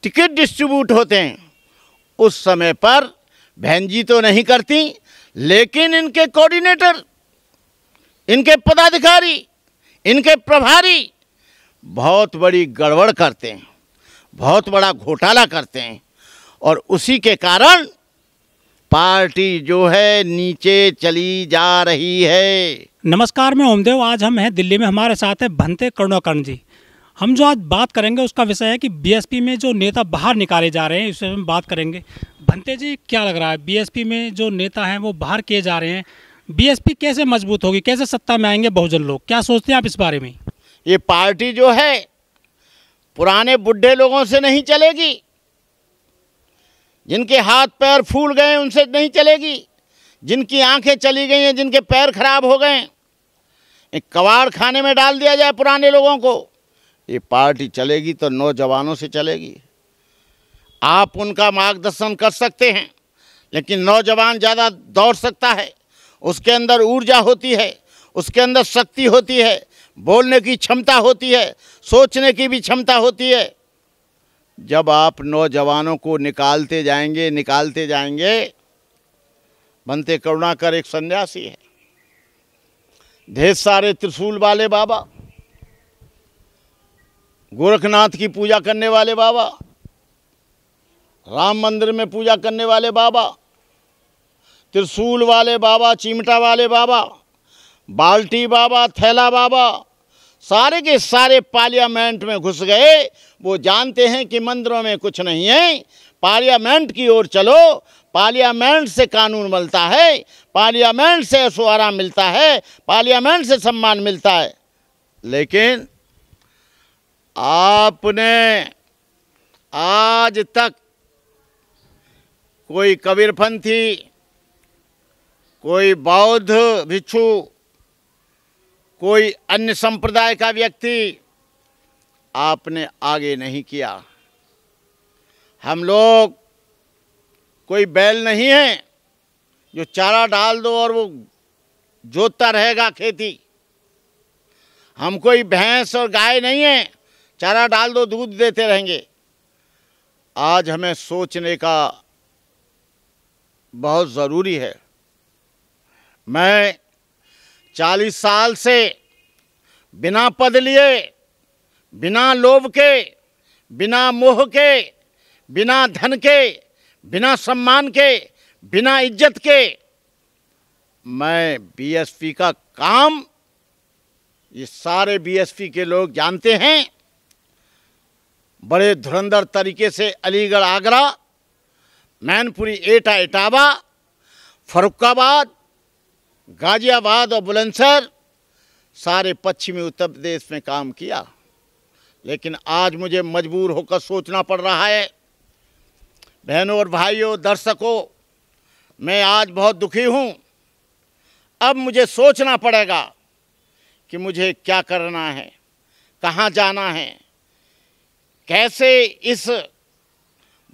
Ticket distribute होते हैं उस समय पर बहन जी तो नहीं करती, लेकिन इनके कोऑर्डिनेटर, इनके पदाधिकारी, इनके प्रभारी बहुत बड़ी गड़बड़ करते हैं, बहुत बड़ा घोटाला करते हैं और उसी के कारण पार्टी जो है नीचे चली जा रही है। नमस्कार, मैं ओमदेव। आज हम हैं दिल्ली में, हमारे साथ है भंते करुणाकरण जी। हम जो आज बात करेंगे उसका विषय है कि बीएसपी में जो नेता बाहर निकाले जा रहे हैं, इस विषय में बात करेंगे। भंते जी, क्या लग रहा है बीएसपी में जो नेता हैं वो बाहर किए जा रहे हैं, बीएसपी कैसे मजबूत होगी, कैसे सत्ता में आएंगे बहुजन लोग, क्या सोचते हैं आप इस बारे में? ये पार्टी जो है पुराने बुढ़े लोगों से नहीं चलेगी, जिनके हाथ पैर फूल गए उनसे नहीं चलेगी, जिनकी आंखें चली गई हैं, जिनके पैर खराब हो गए, एक कबाड़ खाने में डाल दिया जाए पुराने लोगों को। ये पार्टी चलेगी तो नौजवानों से चलेगी। आप उनका मार्गदर्शन कर सकते हैं, लेकिन नौजवान ज़्यादा दौड़ सकता है, उसके अंदर ऊर्जा होती है, उसके अंदर शक्ति होती है, बोलने की क्षमता होती है, सोचने की भी क्षमता होती है। जब आप नौजवानों को निकालते जाएंगे। भंते करुणाकर एक सन्यासी है, ढेर सारे त्रिशूल वाले बाबा, गोरखनाथ की पूजा करने वाले बाबा, राम मंदिर में पूजा करने वाले बाबा, त्रिशूल वाले बाबा, चिमटा वाले बाबा, बाल्टी बाबा, थैला बाबा, सारे के सारे पार्लियामेंट में घुस गए। वो जानते हैं कि मंदिरों में कुछ नहीं है, पार्लियामेंट की ओर चलो, पार्लियामेंट से कानून मिलता है, पार्लियामेंट से ऐशो आराम मिलता है, पार्लियामेंट से सम्मान मिलता है। लेकिन आपने आज तक कोई कबीरपंथी, कोई बौद्ध भिक्षु, कोई अन्य संप्रदाय का व्यक्ति आपने आगे नहीं किया। हम लोग कोई बैल नहीं है जो चारा डाल दो और वो जोतता रहेगा खेती। हम कोई भैंस और गाय नहीं है, चारा डाल दो दूध देते रहेंगे। आज हमें सोचने का बहुत ज़रूरी है। मैं 40 साल से बिना पद लिए, बिना लोभ के, बिना मोह के, बिना धन के, बिना सम्मान के, बिना इज्जत के, मैं बीएसपी का काम, ये सारे बीएसपी के लोग जानते हैं। बड़े धुरंधर तरीके से अलीगढ़, आगरा, मैनपुरी, एटा, इटावा, फर्रुखाबाद, गाजियाबाद और बुलंदशहर, सारे पश्चिमी उत्तर प्रदेश में काम किया। लेकिन आज मुझे मजबूर होकर सोचना पड़ रहा है। बहनों और भाइयों, दर्शकों, मैं आज बहुत दुखी हूँ। अब मुझे सोचना पड़ेगा कि मुझे क्या करना है, कहाँ जाना है, कैसे इस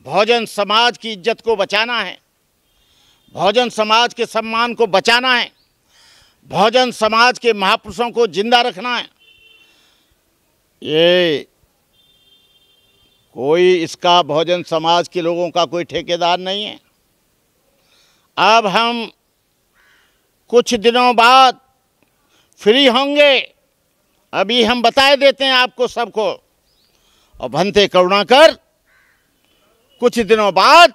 बहुजन समाज की इज्जत को बचाना है, बहुजन समाज के सम्मान को बचाना है, बहुजन समाज के महापुरुषों को जिंदा रखना है। ये कोई इसका बहुजन समाज के लोगों का कोई ठेकेदार नहीं है। अब हम कुछ दिनों बाद फ्री होंगे, अभी हम बताए देते हैं आपको सबको। और भंते करुणाकर कुछ दिनों बाद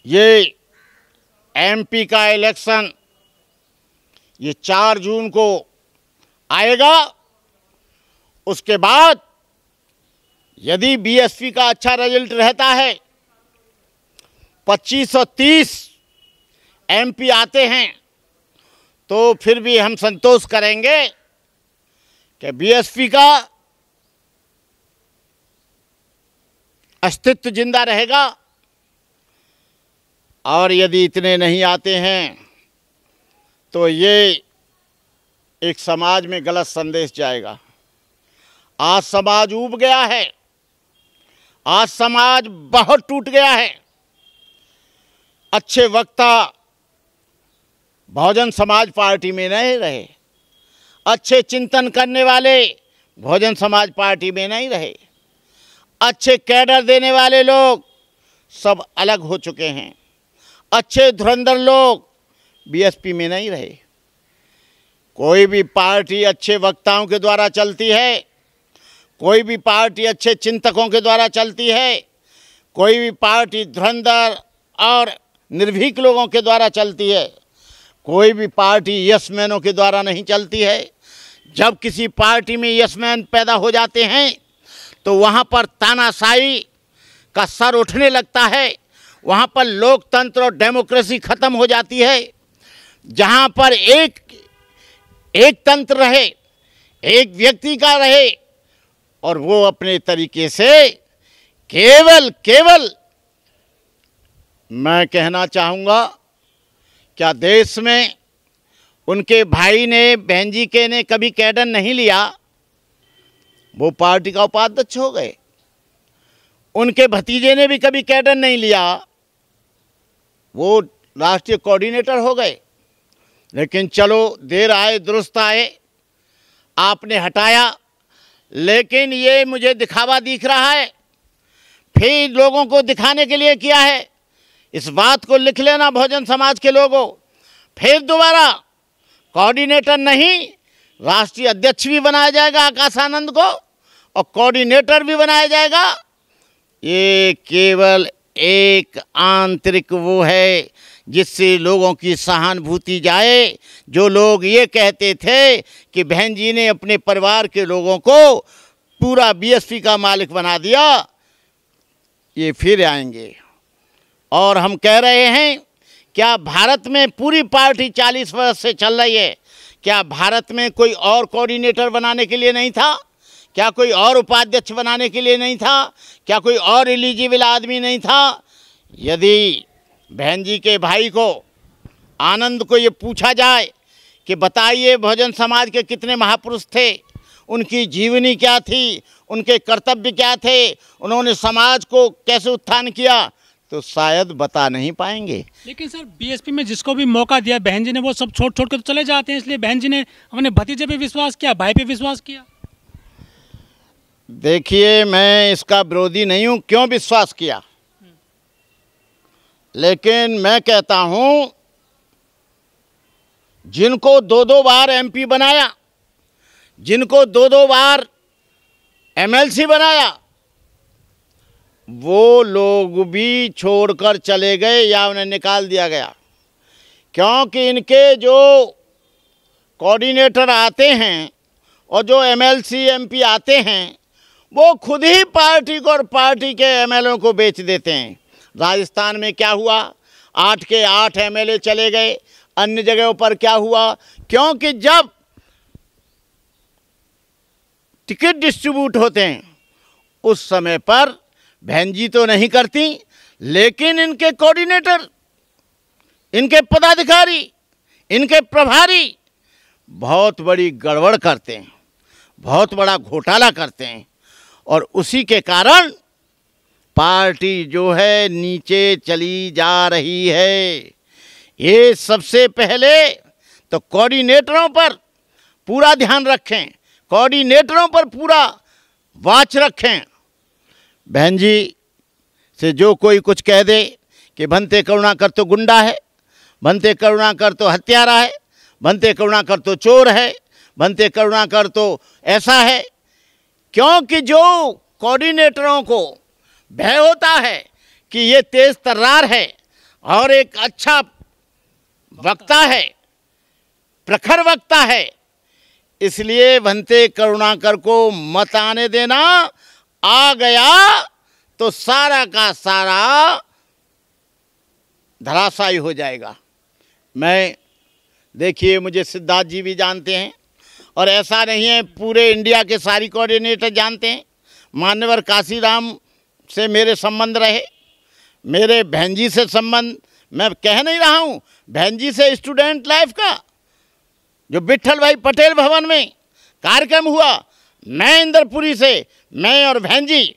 ये एमपी का इलेक्शन, ये 4 जून को आएगा। उसके बाद यदि बीएसपी का अच्छा रिजल्ट रहता है, 25 और 30 एमपी आते हैं, तो फिर भी हम संतोष करेंगे कि बीएसपी का अस्तित्व जिंदा रहेगा। और यदि इतने नहीं आते हैं तो ये एक समाज में गलत संदेश जाएगा। आज समाज ऊब गया है, आज समाज बहुत टूट गया है। अच्छे वक्ता बहुजन समाज पार्टी में नहीं रहे, अच्छे चिंतन करने वाले बहुजन समाज पार्टी में नहीं रहे। अच्छे कैडर देने वाले लोग सब अलग हो चुके हैं। अच्छे धुरंधर लोग बीएसपी में नहीं रहे। कोई भी पार्टी अच्छे वक्ताओं के द्वारा चलती है, कोई भी पार्टी अच्छे चिंतकों के द्वारा चलती है, कोई भी पार्टी धुरंधर और निर्भीक लोगों के द्वारा चलती है, कोई भी पार्टी यसमैनों के द्वारा नहीं चलती है। जब किसी पार्टी में यसमैन पैदा हो जाते हैं तो वहाँ पर तानाशाही का सर उठने लगता है, वहाँ पर लोकतंत्र और डेमोक्रेसी ख़त्म हो जाती है। जहाँ पर एक तंत्र रहे, एक व्यक्ति का रहे और वो अपने तरीके से केवल मैं कहना चाहूँगा, क्या देश में उनके भाई ने, बहन जी के ने कभी कैडर नहीं लिया? वो पार्टी का उपाध्यक्ष हो गए। उनके भतीजे ने भी कभी कैडर नहीं लिया, वो राष्ट्रीय कोऑर्डिनेटर हो गए। लेकिन चलो, देर आए दुरुस्त आए, आपने हटाया। लेकिन ये मुझे दिखावा दिख रहा है, फिर लोगों को दिखाने के लिए किया है। इस बात को लिख लेना बहुजन समाज के लोगों, फिर दोबारा कोऑर्डिनेटर नहीं, राष्ट्रीय अध्यक्ष भी बनाया जाएगा आकाश आनंद को और कोऑर्डिनेटर भी बनाया जाएगा। ये केवल एक आंतरिक वो है जिससे लोगों की सहानुभूति जाए। जो लोग ये कहते थे कि बहन जी ने अपने परिवार के लोगों को पूरा बीएसपी का मालिक बना दिया, ये फिर आएंगे। और हम कह रहे हैं, क्या भारत में पूरी पार्टी 40 वर्ष से चल रही है, क्या भारत में कोई और कोऑर्डिनेटर बनाने के लिए नहीं था? क्या कोई और उपाध्यक्ष बनाने के लिए नहीं था? क्या कोई और एलिजिबल आदमी नहीं था? यदि बहन जी के भाई को, आनंद को ये पूछा जाए कि बताइए बहुजन समाज के कितने महापुरुष थे, उनकी जीवनी क्या थी, उनके कर्तव्य क्या थे, उन्होंने समाज को कैसे उत्थान किया, तो शायद बता नहीं पाएंगे। लेकिन सर, बीएसपी में जिसको भी मौका दिया बहन जी ने, वो सब छोड़ के तो चले जाते हैं। इसलिए बहन जी ने अपने भतीजे पे विश्वास किया, भाई पे विश्वास किया। देखिए, मैं इसका विरोधी नहीं हूँ, क्यों विश्वास किया, लेकिन मैं कहता हूँ जिनको 2-2 बार एमपी बनाया, जिनको 2-2 बार एमएलसी बनाया, वो लोग भी छोड़कर चले गए या उन्हें निकाल दिया गया। क्योंकि इनके जो कोऑर्डिनेटर आते हैं और जो एमएलसी एमपी आते हैं, वो खुद ही पार्टी को और पार्टी के एमएलए को बेच देते हैं। राजस्थान में क्या हुआ, 8 के 8 एमएलए चले गए। अन्य जगहों पर क्या हुआ, क्योंकि जब टिकट डिस्ट्रीब्यूट होते हैं उस समय पर बहन जी तो नहीं करती, लेकिन इनके कोऑर्डिनेटर, इनके पदाधिकारी, इनके प्रभारी बहुत बड़ी गड़बड़ करते हैं, बहुत बड़ा घोटाला करते हैं। और उसी के कारण पार्टी जो है नीचे चली जा रही है। ये सबसे पहले तो कोऑर्डिनेटरों पर पूरा ध्यान रखें, कोऑर्डिनेटरों पर पूरा वाच रखें। बहन जी से जो कोई कुछ कह दे कि भंते करुणाकर तो गुंडा है, भंते करुणाकर तो हत्यारा है, भंते करुणाकर तो चोर है, भंते करुणाकर तो ऐसा है, क्योंकि जो कोऑर्डिनेटरों को भय होता है कि ये तेज तर्रार है और एक अच्छा वक्ता है, प्रखर वक्ता है, इसलिए भंते करुणाकर को मत आने देना। आ गया तो सारा का सारा धराशायी हो जाएगा। मैं, देखिए, मुझे सिद्धार्थ जी भी जानते हैं और ऐसा नहीं है पूरे इंडिया के सारी कोऑर्डिनेटर जानते हैं। मान्यवर काशीराम से मेरे संबंध रहे, मेरे बहन जी से संबंध, मैं कह नहीं रहा हूँ, बहन जी से स्टूडेंट लाइफ का जो विट्ठल भाई पटेल भवन में कार्यक्रम हुआ, मैं इंद्रपुरी से, मैं और बहन जी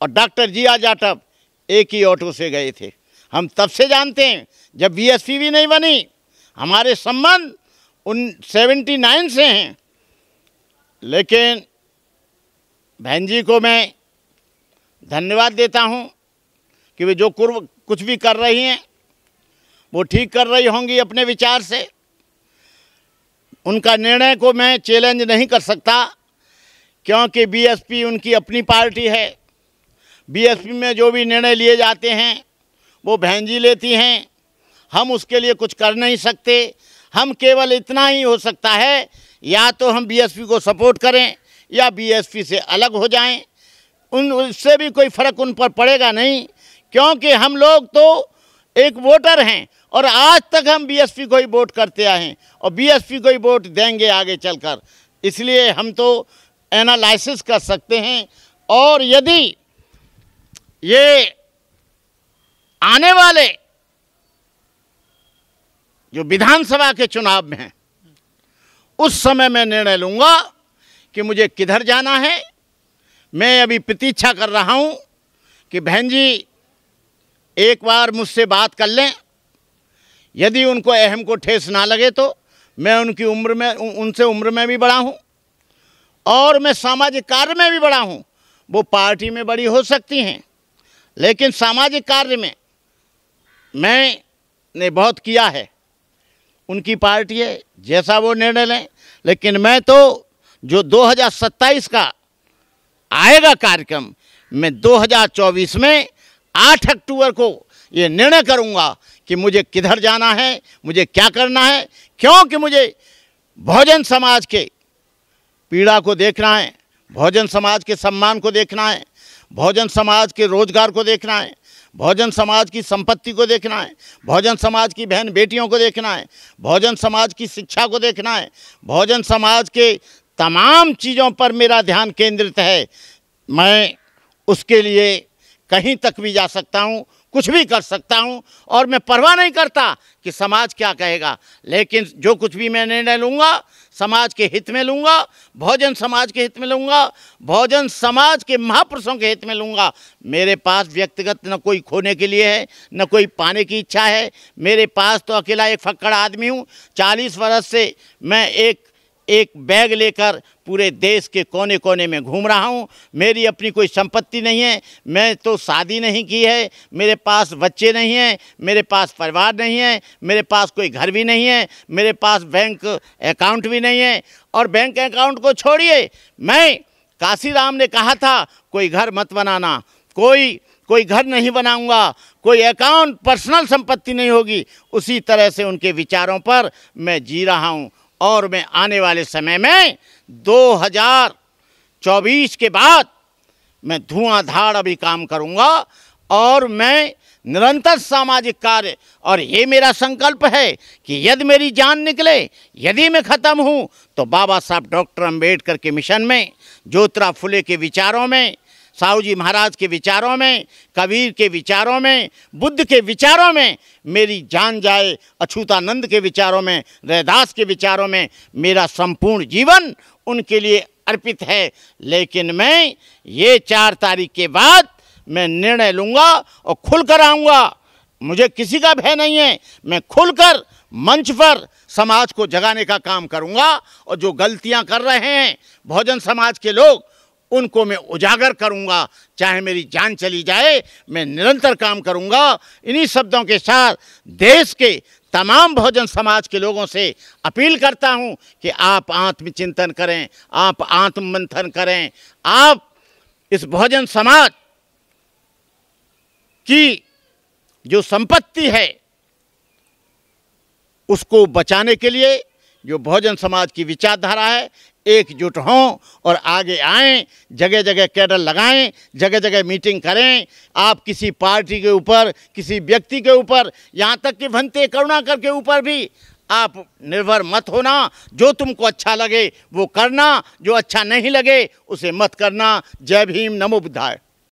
और डॉक्टर जिया जाटव एक ही ऑटो से गए थे। हम तब से जानते हैं जब बीएसपी भी नहीं बनी, हमारे संबंध 79 से हैं। लेकिन बहन जी को मैं धन्यवाद देता हूं कि वे जो कुछ भी कर रही हैं वो ठीक कर रही होंगी अपने विचार से। उनका निर्णय को मैं चैलेंज नहीं कर सकता, क्योंकि बीएसपी उनकी अपनी पार्टी है। बीएसपी में जो भी निर्णय लिए जाते हैं वो बहन जी लेती हैं, हम उसके लिए कुछ कर नहीं सकते। हम केवल इतना ही हो सकता है, या तो हम बीएसपी को सपोर्ट करें या बीएसपी से अलग हो जाएं। उससे भी कोई फ़र्क उन पर पड़ेगा नहीं, क्योंकि हम लोग तो एक वोटर हैं और आज तक हम बीएसपी को ही वोट करते आए हैं और बीएसपी को ही वोट देंगे आगे चलकर। इसलिए हम तो एनालिसिस कर सकते हैं, और यदि ये आने वाले जो विधानसभा के चुनाव में हैं उस समय मैं निर्णय लूँगा कि मुझे किधर जाना है। मैं अभी प्रतीक्षा कर रहा हूँ कि बहन जी एक बार मुझसे बात कर लें। यदि उनको अहम को ठेस ना लगे तो मैं उनकी उम्र में उनसे उम्र में भी बड़ा हूँ और मैं सामाजिक कार्य में भी बड़ा हूँ। वो पार्टी में बड़ी हो सकती हैं, लेकिन सामाजिक कार्य में मैंने बहुत किया है। उनकी पार्टी है, जैसा वो निर्णय लें। लेकिन मैं तो जो 2027 का आएगा कार्यक्रम, मैं 2024 में 8 अक्टूबर को ये निर्णय करूंगा कि मुझे किधर जाना है, मुझे क्या करना है। क्योंकि मुझे बहुजन समाज के पीड़ा को देखना है, बहुजन समाज के सम्मान को देखना है, बहुजन समाज के रोजगार को देखना है, बहुजन समाज की संपत्ति को देखना है, बहुजन समाज की बहन बेटियों को देखना है, बहुजन समाज की शिक्षा को देखना है, बहुजन समाज के तमाम चीज़ों पर मेरा ध्यान केंद्रित है। मैं उसके लिए कहीं तक भी जा सकता हूँ, कुछ भी कर सकता हूँ, और मैं परवाह नहीं करता कि समाज क्या कहेगा। लेकिन जो कुछ भी मैं निर्णय लूँगा समाज के हित में लूँगा, बहुजन समाज के हित में लूँगा, बहुजन समाज के महापुरुषों के हित में लूँगा। मेरे पास व्यक्तिगत न कोई खोने के लिए है, न कोई पाने की इच्छा है। मेरे पास तो अकेला एक फक्कड़ आदमी हूँ। 40 वर्ष से मैं एक बैग लेकर पूरे देश के कोने कोने में घूम रहा हूँ। मेरी अपनी कोई संपत्ति नहीं है, मैं तो शादी नहीं की है, मेरे पास बच्चे नहीं हैं, मेरे पास परिवार नहीं है, मेरे पास कोई घर भी नहीं है, मेरे पास बैंक अकाउंट भी नहीं है। और बैंक अकाउंट को छोड़िए, मैं काशीराम ने कहा था कोई घर मत बनाना, कोई घर नहीं बनाऊंगा, कोई अकाउंट पर्सनल संपत्ति नहीं होगी। उसी तरह से उनके विचारों पर मैं जी रहा हूँ। और मैं आने वाले समय में 2024 के बाद मैं धुआंधार अभी काम करूंगा, और मैं निरंतर सामाजिक कार्य, और ये मेरा संकल्प है कि यदि मेरी जान निकले, यदि मैं ख़त्म हूँ, तो बाबा साहब डॉक्टर अम्बेडकर के मिशन में, ज्योतिराव फुले के विचारों में, साहू जी महाराज के विचारों में, कबीर के विचारों में, बुद्ध के विचारों में मेरी जान जाए, अछूतानंद के विचारों में, रैदास के विचारों में। मेरा संपूर्ण जीवन उनके लिए अर्पित है। लेकिन मैं ये 4 तारीख के बाद मैं निर्णय लूँगा और खुलकर आऊँगा। मुझे किसी का भय नहीं है। मैं खुलकर मंच पर समाज को जगाने का काम करूँगा, और जो गलतियाँ कर रहे हैं बहुजन समाज के लोग, उनको मैं उजागर करूंगा, चाहे मेरी जान चली जाए। मैं निरंतर काम करूंगा। इन्हीं शब्दों के साथ देश के तमाम बहुजन समाज के लोगों से अपील करता हूं कि आप आत्मचिंतन करें, आप आत्ममंथन करें। आप इस बहुजन समाज की जो संपत्ति है उसको बचाने के लिए जो बहुजन समाज की विचारधारा है, एकजुट हों और आगे आएं, जगह जगह कैडर लगाएं, जगह जगह मीटिंग करें। आप किसी पार्टी के ऊपर, किसी व्यक्ति के ऊपर, यहाँ तक कि भंते करुणाकर के ऊपर भी आप निर्भर मत होना। जो तुमको अच्छा लगे वो करना, जो अच्छा नहीं लगे उसे मत करना। जय भीम, नमो बुद्धाय।